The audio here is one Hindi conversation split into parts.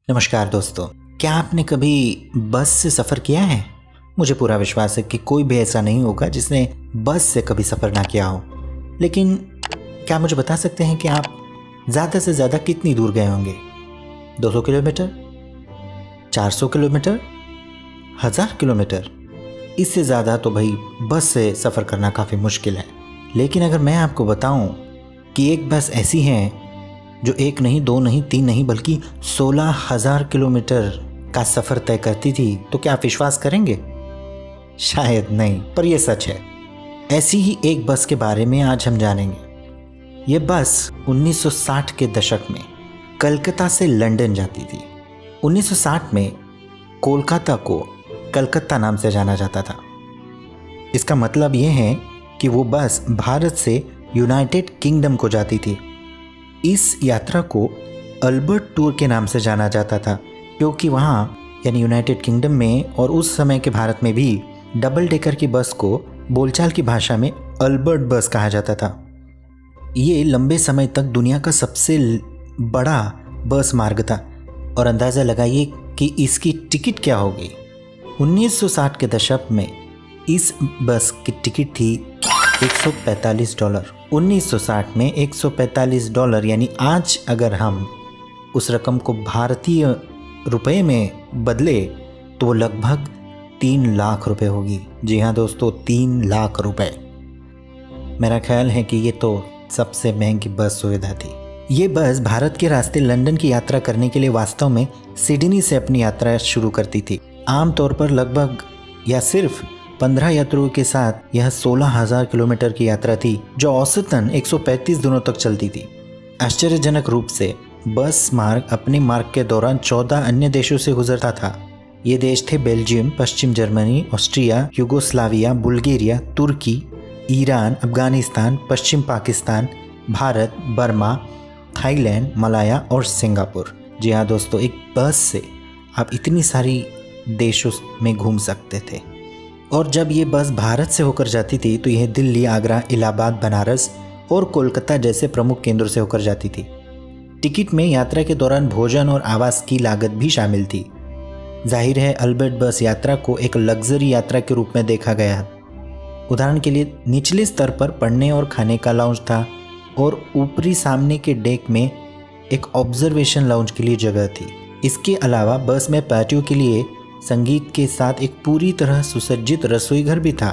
नमस्कार दोस्तों, क्या आपने कभी बस से सफ़र किया है? मुझे पूरा विश्वास है कि कोई भी ऐसा नहीं होगा जिसने बस से कभी सफ़र ना किया हो। लेकिन क्या मुझे बता सकते हैं कि आप ज़्यादा से ज़्यादा कितनी दूर गए होंगे? 200 किलोमीटर? 400 किलोमीटर? 1000 किलोमीटर? इससे ज़्यादा तो भाई बस से सफ़र करना काफ़ी मुश्किल है। लेकिन अगर मैं आपको बताऊं कि एक बस ऐसी है जो एक नहीं, दो नहीं, तीन नहीं बल्कि 16,000 किलोमीटर का सफ़र तय करती थी, तो क्या आप विश्वास करेंगे? शायद नहीं, पर यह सच है। ऐसी ही एक बस के बारे में आज हम जानेंगे। ये बस 1960 के दशक में कलकत्ता से लंदन जाती थी। 1960 में कोलकाता को कलकत्ता नाम से जाना जाता था। इसका मतलब यह है कि वो बस भारत से यूनाइटेड किंगडम को जाती थी। इस यात्रा को अल्बर्ट टूर के नाम से जाना जाता था, क्योंकि वहाँ यानी यूनाइटेड किंगडम में और उस समय के भारत में भी डबल डेकर की बस को बोलचाल की भाषा में अल्बर्ट बस कहा जाता था। ये लंबे समय तक दुनिया का सबसे बड़ा बस मार्ग था और अंदाज़ा लगाइए कि इसकी टिकट क्या होगी। 1960 के दशक में इस बस की टिकट थी $145। 1960 में $145 यानी आज अगर हम उस रकम को भारतीय रुपए में बदले तो वो लगभग 3 लाख रुपए होगी। जी हाँ दोस्तों, 3 लाख रुपए। मेरा ख्याल है कि ये तो सबसे महंगी बस सुविधा थी। ये बस भारत के रास्ते लंदन की यात्रा करने के लिए वास्तव में सिडनी से अपनी यात्रा शुरू करती थी। आमतौर पर लगभग या सिर्फ 15 यात्रियों के साथ यह 16,000 किलोमीटर की यात्रा थी, जो औसतन 135 दिनों तक चलती थी। आश्चर्यजनक रूप से बस मार्ग अपने मार्ग के दौरान 14 अन्य देशों से गुजरता था। ये देश थे बेल्जियम, पश्चिम जर्मनी, ऑस्ट्रिया, युगोस्लाविया, बुल्गारिया, तुर्की, ईरान, अफगानिस्तान, पश्चिम पाकिस्तान, भारत, बर्मा, थाईलैंड, मलाया और सिंगापुर। जी हाँ दोस्तों, एक बस से आप इतनी सारी देशों में घूम सकते थे। और जब ये बस भारत से होकर जाती थी तो यह दिल्ली, आगरा, इलाहाबाद, बनारस और कोलकाता जैसे प्रमुख केंद्रों से होकर जाती थी। टिकट में यात्रा के दौरान भोजन और आवास की लागत भी शामिल थी। जाहिर है अल्बर्ट बस यात्रा को एक लग्जरी यात्रा के रूप में देखा गया। उदाहरण के लिए निचले स्तर पर पढ़ने और खाने का लाउंज था और ऊपरी सामने के डेक में एक ऑब्जर्वेशन लाउंज के लिए जगह थी। इसके अलावा बस में पार्टियों के लिए संगीत के साथ एक पूरी तरह सुसज्जित रसोई घर भी था।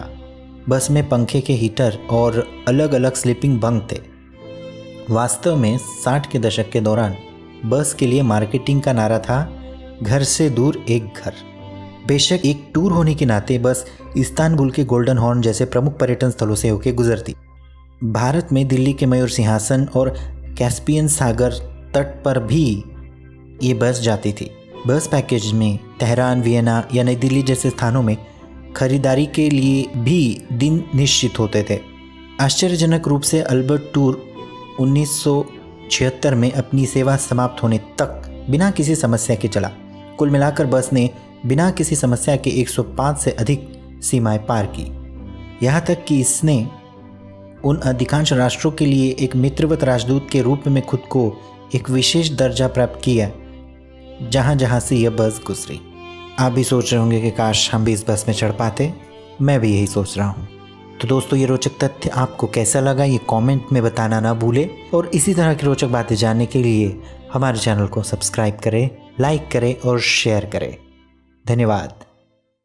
बस में पंखे के हीटर और अलग अलग स्लीपिंग बंक थे। वास्तव में 60 के दशक के दौरान बस के लिए मार्केटिंग का नारा था, घर से दूर एक घर। बेशक एक टूर होने के नाते बस इस्तांबुल के गोल्डन हॉर्न जैसे प्रमुख पर्यटन स्थलों से होकर गुजरती। भारत में दिल्ली के मयूर सिंहासन और कैस्पियन सागर तट पर भी ये बस जाती थी। बस पैकेज में तेहरान, वियना या नई दिल्ली जैसे स्थानों में खरीदारी के लिए भी दिन निश्चित होते थे। आश्चर्यजनक रूप से अल्बर्ट टूर 1976 में अपनी सेवा समाप्त होने तक बिना किसी समस्या के चला। कुल मिलाकर बस ने बिना किसी समस्या के 105 से अधिक सीमाएं पार की। यहाँ तक कि इसने उन अधिकांश राष्ट्रों के लिए एक मित्रवत राजदूत के रूप में खुद को एक विशेष दर्जा प्राप्त किया जहाँ जहाँ से यह बस गुजरी। आप भी सोच रहे होंगे कि काश हम भी इस बस में चढ़ पाते। मैं भी यही सोच रहा हूँ। तो दोस्तों, ये रोचक तथ्य आपको कैसा लगा ये कमेंट में बताना ना भूलें और इसी तरह की रोचक बातें जानने के लिए हमारे चैनल को सब्सक्राइब करें, लाइक करें और शेयर करें। धन्यवाद।